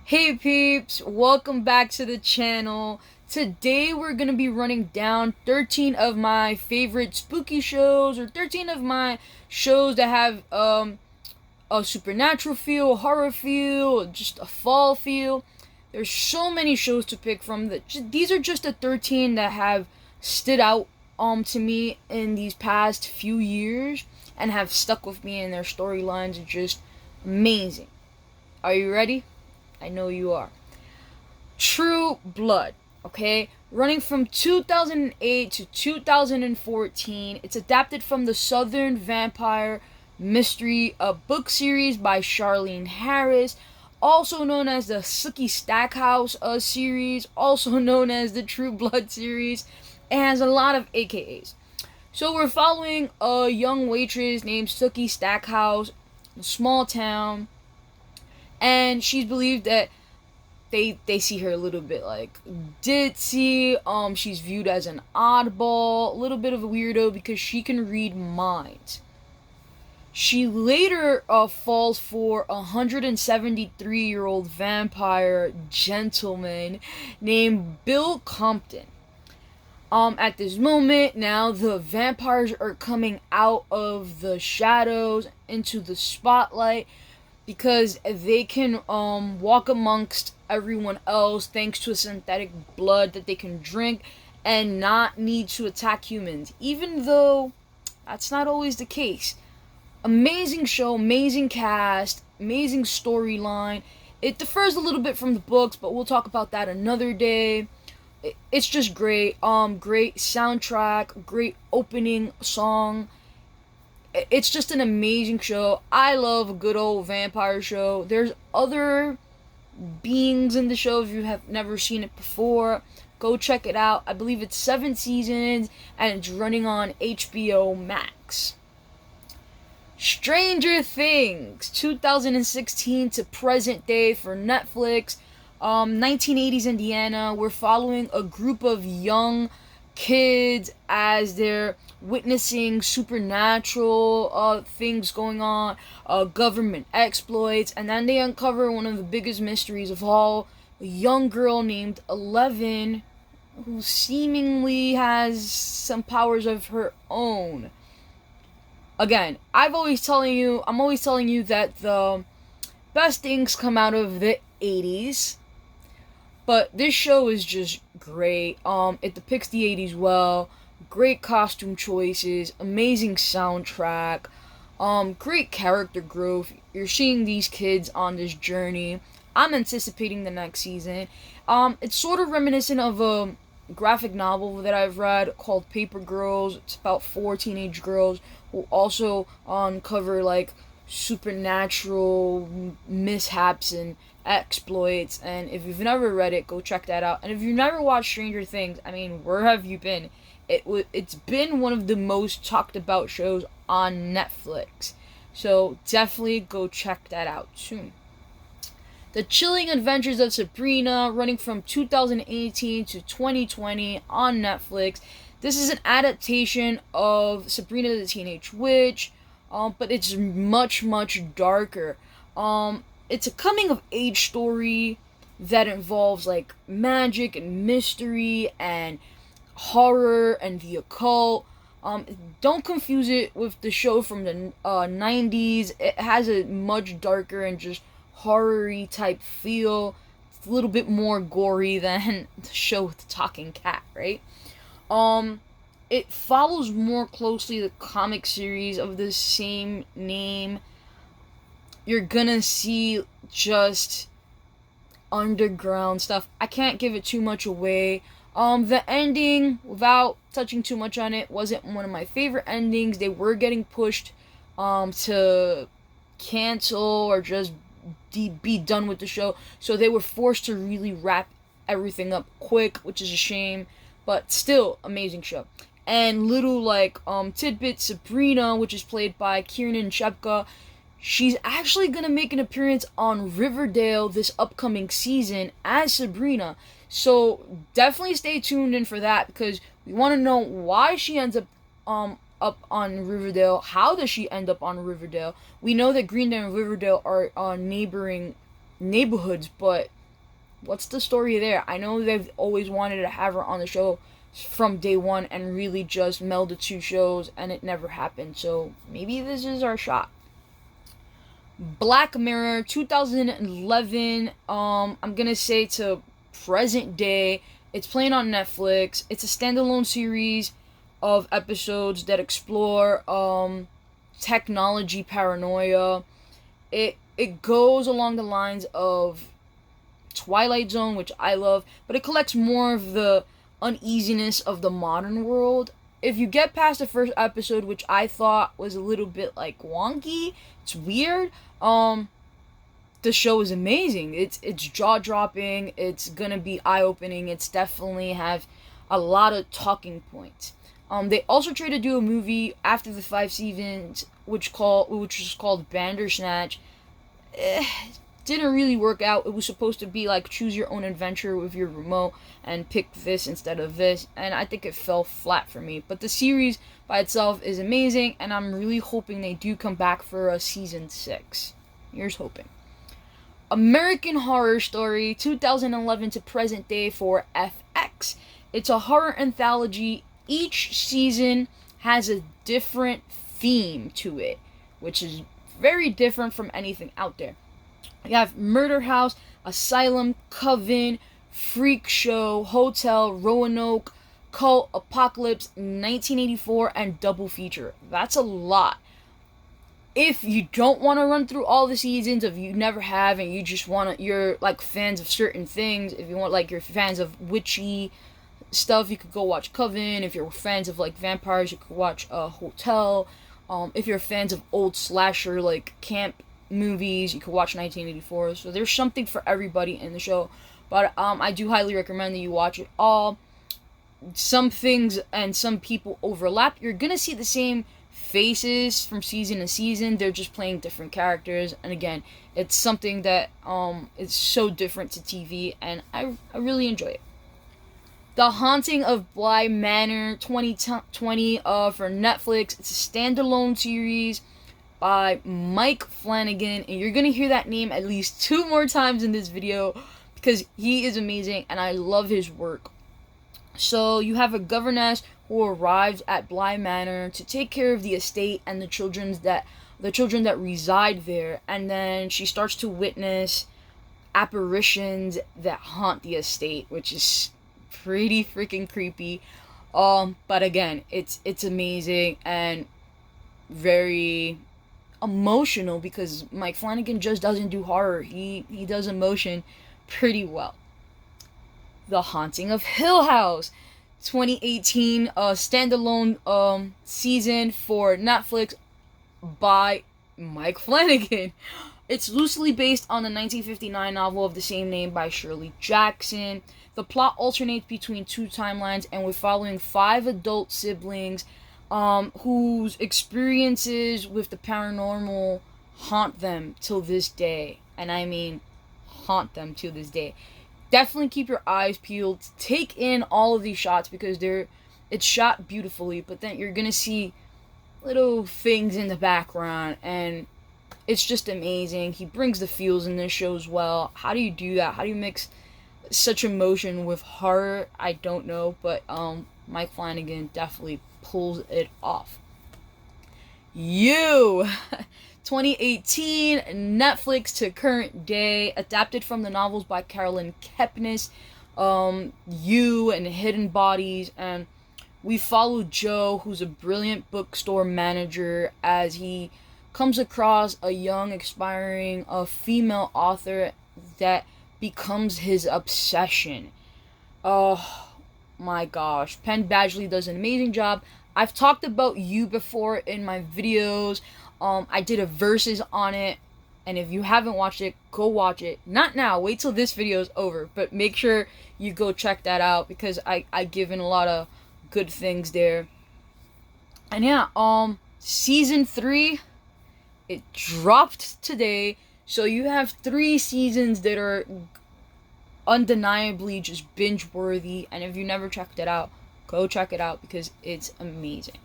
Hey peeps, welcome back to the channel. Today we're going to be running down 13 of my favorite spooky shows, or 13 of my shows that have a supernatural feel, a horror feel, just a fall feel. There's so many shows to pick from. These are just the 13 that have stood out to me in these past few years and have stuck with me, and their storylines are just amazing. Are you ready? I know you are. True Blood, okay? Running from 2008 to 2014. It's adapted from the Southern Vampire Mystery, a book series by Charlene Harris, also known as the Sookie Stackhouse series, also known as the True Blood series. It has a lot of AKAs. So we're following a young waitress named Sookie Stackhouse in a small town, and she's believed that they see her a little bit like ditzy. She's viewed as an oddball, a little bit of a weirdo because she can read minds. She later falls for a 173-year-old vampire gentleman named Bill Compton. At this moment, now the vampires are coming out of the shadows into the spotlight, because they can walk amongst everyone else thanks to a synthetic blood that they can drink and not need to attack humans, even though that's not always the case. Amazing show, amazing cast, amazing storyline. It differs a little bit from the books, but we'll talk about that another day. It's just great. Great soundtrack, great opening song. It's just an amazing show. I love a good old vampire show. There's other beings in the show. If you have never seen it before, go check it out. I believe it's 7 seasons and it's running on HBO Max. Stranger Things, 2016 to present day for Netflix. 1980s Indiana. We're following a group of young kids as they're witnessing supernatural things going on, government exploits, and then they uncover one of the biggest mysteries of all, a young girl named 11 who seemingly has some powers of her own. Again, I'm always telling you that the best things come out of the 80s. But this show is just great. It depicts the 80s well. Great costume choices, amazing soundtrack, great character growth. You're seeing these kids on this journey. I'm anticipating the next season. It's sort of reminiscent of a graphic novel that I've read called Paper Girls. It's about 4 teenage girls who also uncover like supernatural mishaps and exploits. And if you've never read it, go check that out. And if you've never watched Stranger Things, I mean, where have you been? It's been one of the most talked about shows on Netflix, so definitely go check that out soon. The Chilling Adventures of Sabrina, running from 2018 to 2020 on Netflix. This is an adaptation of Sabrina the Teenage Witch, but it's much darker. It's a coming of age story that involves like magic and mystery and horror and the occult. Don't confuse it with the show from the 90s. It has a much darker and just horror-y type feel. It's a little bit more gory than the show with the talking cat, right? It follows more closely the comic series of the same name. You're gonna see just underground stuff. I can't give it too much away. The ending, without touching too much on it, wasn't one of my favorite endings. They were getting pushed to cancel or just be done with the show, so they were forced to really wrap everything up quick, which is a shame, but still amazing show. And little like tidbit, Sabrina, which is played by Kiernan Shepka, she's actually gonna make an appearance on Riverdale this upcoming season as Sabrina. So definitely stay tuned in for that, because we want to know why she ends up on Riverdale. How does she end up on Riverdale? We know that Greendale and Riverdale are neighboring neighborhoods, but what's the story there? I know they've always wanted to have her on the show from day one and really just meld the two shows, and it never happened. So maybe this is our shot. Black Mirror 2011. I'm gonna say to present day. It's playing on Netflix. It's a standalone series of episodes that explore technology paranoia. It goes along the lines of Twilight Zone, which I love, but it collects more of the uneasiness of the modern world. If you get past the first episode, which I thought was a little bit like wonky, it's weird, the show is amazing. It's jaw-dropping, it's gonna be eye-opening, it's definitely have a lot of talking points. They also tried to do a movie after the 5 seasons, which was called Bandersnatch. Didn't really work out. It was supposed to be like choose your own adventure with your remote and pick this instead of this, and I think it fell flat for me. But the series by itself is amazing, and I'm really hoping they do come back for a season 6. Here's hoping. American Horror Story 2011 to present day for FX. It's a horror anthology. Each season has a different theme to it, which is very different from anything out there. You have Murder House, Asylum, Coven, Freak Show, Hotel, Roanoke, Cult, Apocalypse, 1984, and Double Feature. That's a lot. If you don't want to run through all the seasons, if you never have, and you just you're like fans of certain things, if you want, like, you're fans of witchy stuff, you could go watch Coven. If you're fans of like vampires, you could watch Hotel. If you're fans of old slasher like camp movies, you could watch 1984. So there's something for everybody in the show, but I do highly recommend that you watch it all. Some things and some people overlap. You're gonna see the same faces from season to season, they're just playing different characters, and again, it's something that is so different to TV, and I really enjoy it. The Haunting of Bly Manor 2020 for Netflix. It's a standalone series by Mike Flanagan, and you're gonna hear that name at least 2 more times in this video because he is amazing and I love his work. So you have a governess who arrives at Bly Manor to take care of the estate and the children that reside there, and then she starts to witness apparitions that haunt the estate, which is pretty freaking creepy. But again, it's amazing and very emotional because Mike Flanagan just doesn't do horror. He does emotion pretty well. The Haunting of Hill House 2018 standalone season for Netflix by Mike Flanagan. It's loosely based on the 1959 novel of the same name by Shirley Jackson. The plot alternates between 2 timelines, and we're following 5 adult siblings whose experiences with the paranormal haunt them till this day. And I mean haunt them till this day. Definitely keep your eyes peeled. Take in all of these shots because it's shot beautifully, but then you're gonna see little things in the background, and it's just amazing. He brings the feels in this show as well. How do you do that? How do you mix such emotion with horror? I don't know, but Mike Flanagan definitely pulls it off. You 2018 Netflix to current day, adapted from the novels by Caroline Kepnes, You and Hidden Bodies, and we follow Joe, who's a brilliant bookstore manager, as he comes across a young, aspiring female author that becomes his obsession. Oh my gosh, Penn Badgley does an amazing job. I've talked about You before in my videos. I did a versus on it, and if you haven't watched it, go watch it. Not now, wait till this video is over, but make sure you go check that out because I give in a lot of good things there. And yeah, season 3, It dropped today, so you have 3 seasons that are undeniably just binge worthy, and if you never checked it out, go check it out because it's amazing.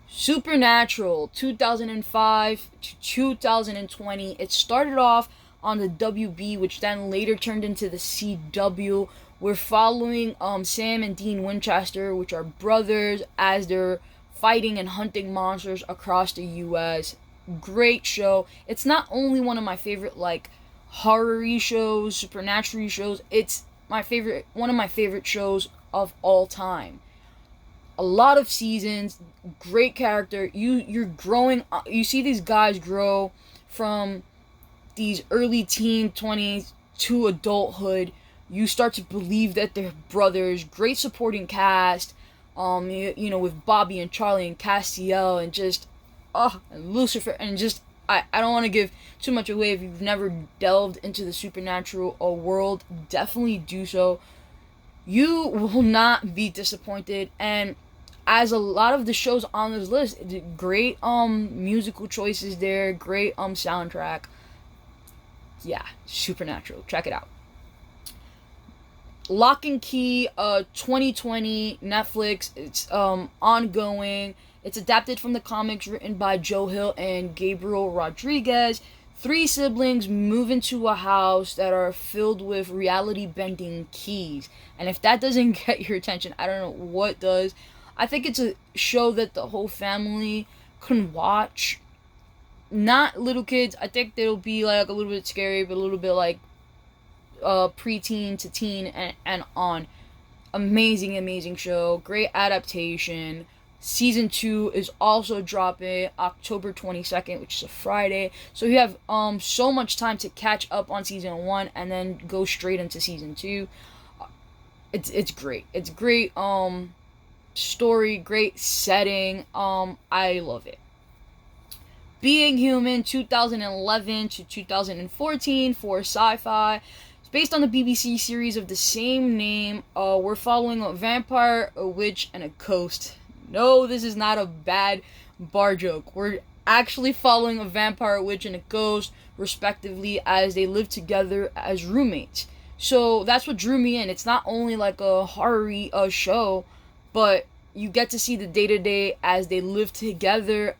Supernatural, 2005 to 2020. It started off on the WB, which then later turned into the CW. We're following Sam and Dean Winchester, which are brothers, as they're fighting and hunting monsters across the US. Great show. It's not only one of my favorite like horror-y shows, supernatural shows, it's one of my favorite shows of all time. A lot of seasons, great character. You're growing, you see these guys grow from these early teen 20s to adulthood. You start to believe that they're brothers. Great supporting cast. You know, with Bobby and Charlie and Castiel and just and Lucifer, and just I don't want to give too much away. If you've never delved into the supernatural world, definitely do so. You will not be disappointed. And as a lot of the shows on this list, great musical choices there, great soundtrack. Yeah, Supernatural. Check it out. Locke and Key, 2020, Netflix. It's ongoing. It's adapted from the comics written by Joe Hill and Gabriel Rodriguez. 3 siblings move into a house that are filled with reality-bending keys. And if that doesn't get your attention, I don't know what does. I think it's a show that the whole family can watch. Not little kids. I think they'll be like a little bit scary, but a little bit like preteen to teen and on. Amazing show. Great adaptation. Season 2 is also dropping October 22nd, which is a Friday. So you have so much time to catch up on season 1 and then go straight into season 2. It's great. It's great story, great setting. I love it. Being Human, 2011 to 2014 for SyFy. It's based on the BBC series of the same name. We're following a vampire, a witch, and a ghost. No, this is not a bad bar joke. We're actually following a vampire, a witch, and a ghost, respectively, as they live together as roommates. So that's what drew me in. It's not only like a horror-y show, but you get to see the day-to-day as they live together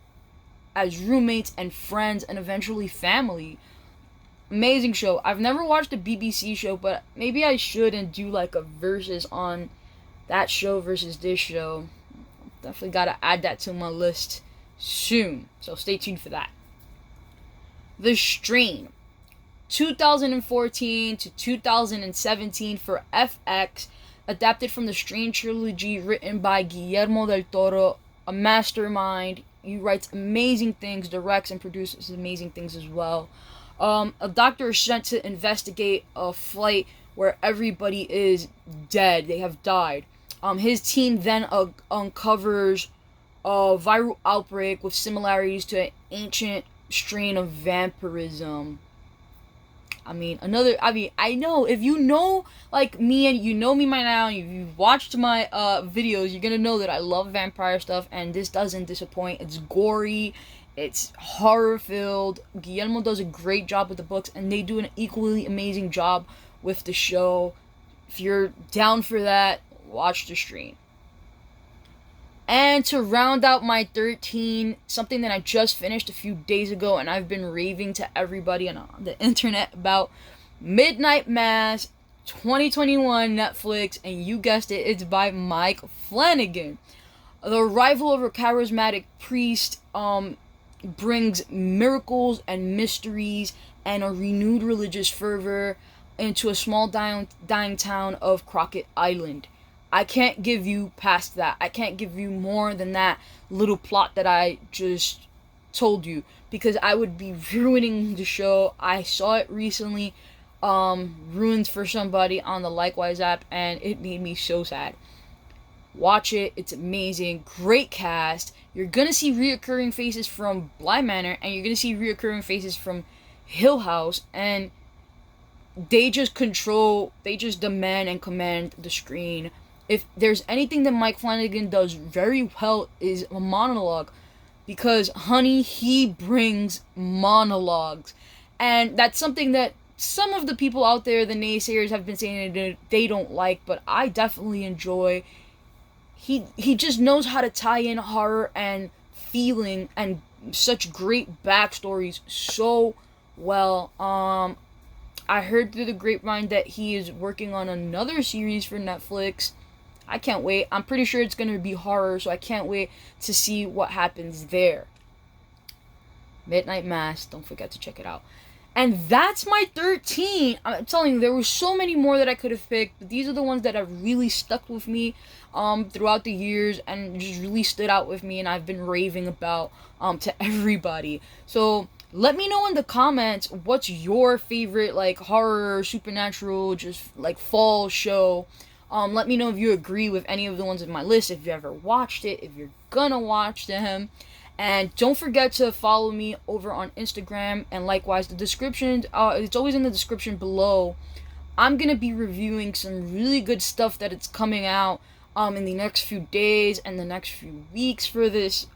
as roommates and friends and eventually family. Amazing show. I've never watched a BBC show, but maybe I should and do like a versus on that show versus this show. Definitely gotta add that to my list soon, so stay tuned for that. The Strain, 2014 to 2017 for FX, adapted from the Strain Trilogy written by Guillermo del Toro, a mastermind. He writes amazing things, directs and produces amazing things as well. A doctor is sent to investigate a flight where everybody is dead. They have died. His team then uncovers a viral outbreak with similarities to an ancient strain of vampirism. I know, if you know, like me, and you know me by now, you've watched my videos, you're gonna know that I love vampire stuff, and this doesn't disappoint. It's gory, it's horror-filled. Guillermo does a great job with the books, and they do an equally amazing job with the show. If you're down for that, watch The Strain. And to round out my 13, something that I just finished a few days ago and I've been raving to everybody on the internet about, Midnight Mass, 2021 Netflix, and you guessed it, it's by Mike Flanagan. The arrival of a charismatic priest brings miracles and mysteries and a renewed religious fervor into a small dying town of Crockett Island. I can't give you past that. I can't give you more than that little plot that I just told you, because I would be ruining the show. I saw it recently, ruined for somebody on the Likewise app, and it made me so sad. Watch it. It's amazing. Great cast. You're gonna see reoccurring faces from Bly Manor, and you're gonna see reoccurring faces from Hill House, and they just demand and command the screen. If there's anything that Mike Flanagan does very well, is a monologue. because, honey, he brings monologues. And that's something that some of the people out there, the naysayers, have been saying that they don't like, but I definitely enjoy. He just knows how to tie in horror and feeling and such great backstories so well. I heard through the grapevine that he is working on another series for Netflix. I can't wait. I'm pretty sure it's going to be horror, so I can't wait to see what happens there. Midnight Mass, don't forget to check it out. And that's my 13. I'm telling you, there were so many more that I could have picked, but these are the ones that have really stuck with me throughout the years and just really stood out with me, and I've been raving about to everybody. So let me know in the comments what's your favorite like horror, supernatural, just like fall show. Let me know if you agree with any of the ones in my list, if you ever watched it, if you're gonna watch them. And don't forget to follow me over on Instagram, and likewise the description, it's always in the description below. I'm gonna be reviewing some really good stuff that it's coming out in the next few days and the next few weeks for this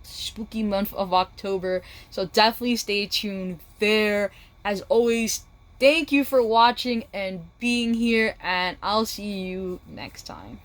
spooky month of October. So definitely stay tuned there. As always, thank you for watching and being here, and I'll see you next time.